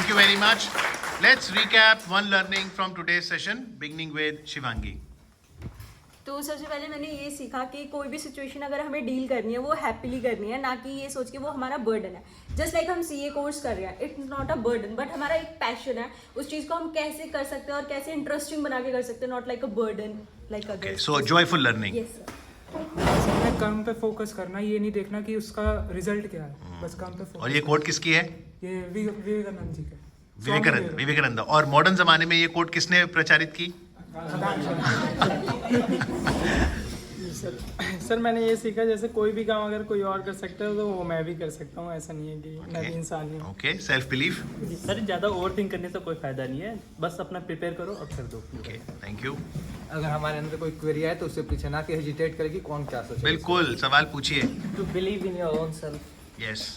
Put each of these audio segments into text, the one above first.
Thank you very much. Let's recap one learning from today's session, beginning with Shivangi. तो सबसे पहले मैंने ये सीखा कि कोई भी सिचुएशन अगर हमें डील करनी है वो हैप्पीली करनी है, ना कि ये सोच के वो हमारा बर्डन है. जस्ट लाइक हम सीए कोर्स कर रहे हैं, it's not a burden but हमारा एक पैशन है. उस चीज़ को हम कैसे कर सकते हैं और कैसे इंटरेस्टिंग बना के कर सकते हैं, not like a burden like Okay, so joyful learning. Yes sir. हमें काम पे फोकस करना, ये नहीं देखना कि उसका रिजल्ट क्या है, बस काम पे फोकस. और ये कोट किसकी है? ये विवेकानंद जी का. विवेकानंद. और मॉडर्न जमाने में ये कोट किसने प्रचारित की? सर मैंने ये सीखा जैसे कोई भी काम अगर कोई और कर सकता है तो वो मैं भी कर सकता हूँ. ऐसा नहीं है कि मैं भी इंसान ही हूँ. Okay, self belief. सर ज़्यादा ओवर थिंक करने से कोई फायदा नहीं है, बस अपना प्रिपेयर करो और कर दो. Okay, thank you. अगर हमारे अंदर कोई क्वेरी आए तो उससे पीछे ना कि हेजिटेट करे कि कौन क्या सोचे. बिल्कुल, सवाल पूछिए. To believe in your own self. Yes.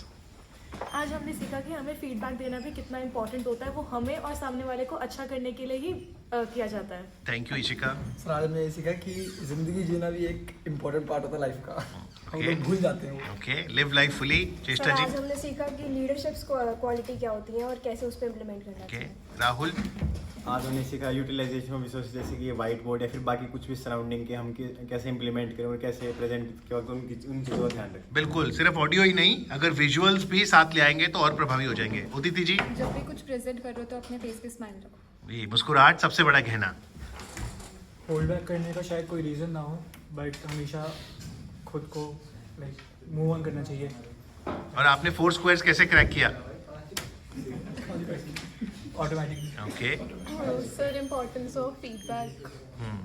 आज हमने सीखा कि हमें फीडबैक देना भी कितना इम्पोर्टेंट होता है. वो हमें और सामने वाले को अच्छा करने के लिए ही किया जाता है. Thank you Ishika. सर आज हमने ये सीखा कि जिंदगी जीना भी एक इम्पोर्टेंट पार्ट होता है लाइफ का. हम लोग भूल जाते हैं वो. Okay, live life fully. चेष्टा जी. आज हमने सीखा कि लीडरशिप क्वालिटी क्या होती है और कैसे उस पर इम्प्लीमेंट करना ओके, चाहिए. राहुल. आज हमने सीखा यूटिलाइजेशन ऑफ रिसोर्स, जैसे कि वाइट बोर्ड या फिर बाकी कुछ भी सराउंडिंग के हम कैसे इंप्लीमेंट करें और कैसे प्रेजेंट के वक्त उन चीज़ों का ध्यान रखें. बिल्कुल, सिर्फ ऑडियो ही नहीं, अगर विजुअल्स भी साथ ले आएंगे तो और प्रभावी हो जाएंगे. उदिति जी. जब भी कुछ प्रेजेंट कर रहे हो तो अपने फेस पे स्माइल रखो. ये मुस्कुराहट सबसे बड़ा गहना. होल्ड बैक करने का शायद कोई रीज़न ना हो, बट हमेशा खुद को लाइक मूव ऑन करना चाहिए. और आपने 4 स्क्वायर्स कैसे क्रैक किया? Automatically. Okay. Sir importance of feedback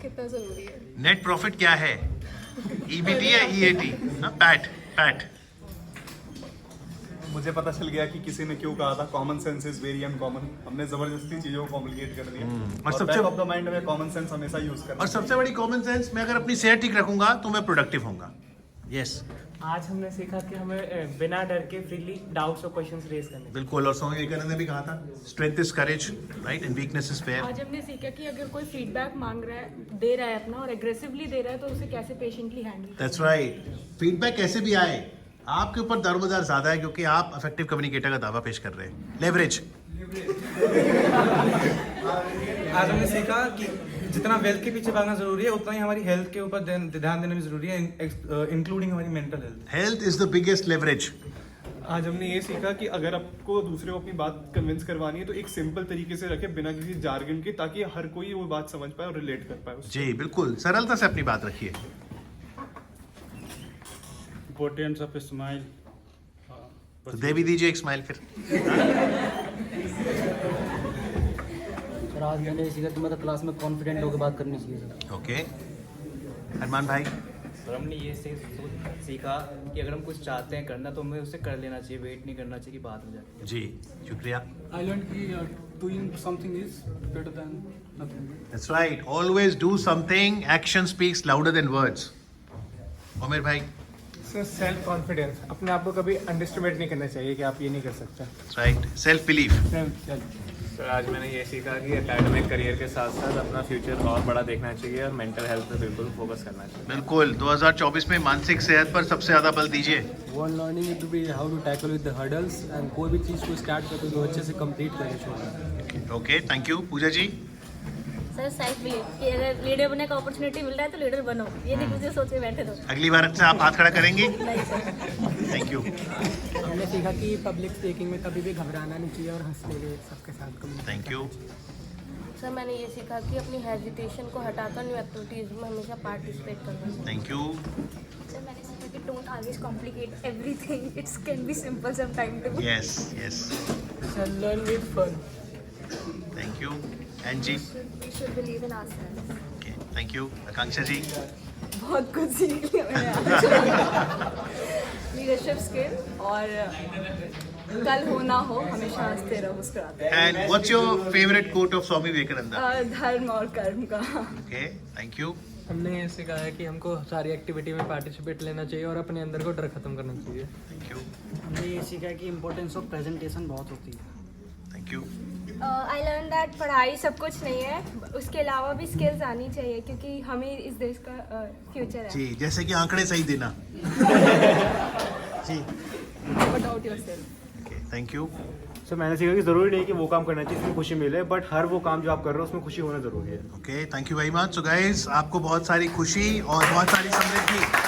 कितना ज़रूरी है. नेट प्रॉफिट क्या है? ईबीटी या ईएटी? पैट. मुझे पता चल गया कि किसी ने क्यों कहा था common sense is very uncommon. हमने जबरदस्ती चीजों को कॉम्प्लिकेट कर दिया. और सबसे- बैक ऑफ द माइंड में कॉमन सेंस हमेशा यूज करना. और सबसे बड़ी कॉमन सेंस, मैं अगर अपनी सेहत ठीक रखूंगा तो मैं प्रोडक्टिव होऊंगा. यस. आज हमने सीखा कि हमें बिना डर के फ्रीली डाउट्स और क्वेश्चंस रेज करने. बिल्कुल. और स्वामी विवेकानंद ने भी कहा था, strength is courage, right, and weakness is fair. आज हमने सीखा कि अगर कोई फीडबैक मांग रहा है, दे रहा है अपना और एग्रेसिवली दे रहा है तो उसे कैसे patiently handle. That's right. Feedback कैसे भी आए, आपके ऊपर दारोमदार ज्यादा है क्योंकि आप इफेक्टिव कम्युनिकेटर का दावा पेश कर रहे हैं. लेवरेज. आज हमने सीखा कि जितना वेल्थ के पीछे भागना जरूरी है उतना ही हमारी हेल्थ के ऊपर ध्यान देना भी जरूरी है, इंक्लूडिंग हमारी mental health. Health is the biggest leverage. आज हमने ये सीखा कि अगर आपको दूसरे को अपनी बात कन्विंस करवानी है तो एक सिंपल तरीके से रखे, बिना किसी जार्गन के, ताकि हर कोई वो बात समझ पाए और रिलेट कर पाए उससे. जी बिल्कुल, सरलता से अपनी बात रखिए. Importance of smile. तो दे भी दीजिए एक स्माइल फिर. सर आज मैंने ये सीखा कि मतलब क्लास में कॉन्फिडेंट होकर बात करनी चाहिए सर. ओके. अरमान भाई. सर हमने ये सीखा कि अगर हम कुछ चाहते हैं करना तो हमें उसे कर लेना चाहिए, वेट नहीं करना चाहिए कि बाद में जाके. जी शुक्रिया. आई लर्न कि doing something is better than nothing. That's right. Always do something. Action speaks louder than words. उमेर भाई. सर सेल्फ कॉन्फिडेंस, अपने आप को कभी अंडरस्टिमेट नहीं करना चाहिए कि आप ये नहीं कर सकते. That's right. Self belief. Sir आज मैंने ये सीखा कि एकेडमिक करियर के साथ साथ अपना फ्यूचर और बड़ा देखना चाहिए और मेंटल हेल्थ पे बिल्कुल फोकस करना चाहिए. बिल्कुल. 2024 में मानसिक सेहत पर सबसे ज्यादा बल दीजिए. One learning it to be how to tackle with the hurdles, and कोई भी चीज़ को स्टार्ट करते तो अच्छे से कंप्लीट करके छोड़ना. Okay, thank you. Pooja ji. Sir self believe कि अगर लीडर बनने का अपॉर्चुनिटी मिल रहा है तो लीडर बनो, ये नहीं कुछ सोच के बैठे दो. अगली बार से आप हाथ खड़ा करेंगी. नहीं सर. Thank you. हमने सीखा कि पब्लिक स्पीकिंग में कभी भी घबराना नहीं चाहिए और हंसने के सबके साथ कम्युनिकेट. Thank you. सर मैंने ये सीखा कि अपनी हेजिटेशन को हटाकर न्यू एक्टिविटीज में हमेशा पार्टिसिपेट करना चाहिए. Thank you. सर मैंने सीखा कि don't always complicate everything, it's can be simple some time too. Yes yes. Sir learn with fun. Thank you. एनजी. We should believe in ourselves. Okay, thank you. Akanksha ji. बहुत कुछ सीख लिया मैंने. लीडरशिप स्किल और कल हो ना हो हमेशा हंसते रहो, मुस्कुराते and what's your favourite quote of Swami Vivekananda? धर्म और कर्म का. Okay, thank you. हमने ये सीखा है कि हमको सारी एक्टिविटी में पार्टिसिपेट लेना चाहिए और अपने अंदर को डर खत्म करना चाहिए. Thank you. हमने ये सीखा कि इम्पोर्टेंस ऑफ प्रेजेंटेशन बहुत होती है. Thank you. I learn that पढ़ाई सब कुछ नहीं है, उसके अलावा भी स्किल्स आनी चाहिए क्योंकि हमें इस देश का फ्यूचर है. जी, जैसे कि आंकड़े सही देना. जी. Put out yourself. Okay. Thank you. So मैंने सीखा कि ज़रूरी नहीं कि वो काम करना चाहिए जिसमें खुशी मिले, बट हर वो काम जो आप कर रहे हो उसमें खुशी होना ज़रूरी है। Okay, thank you very much. So guys, आपको बहुत सारी खुशी और बहुत सारी समृद्धि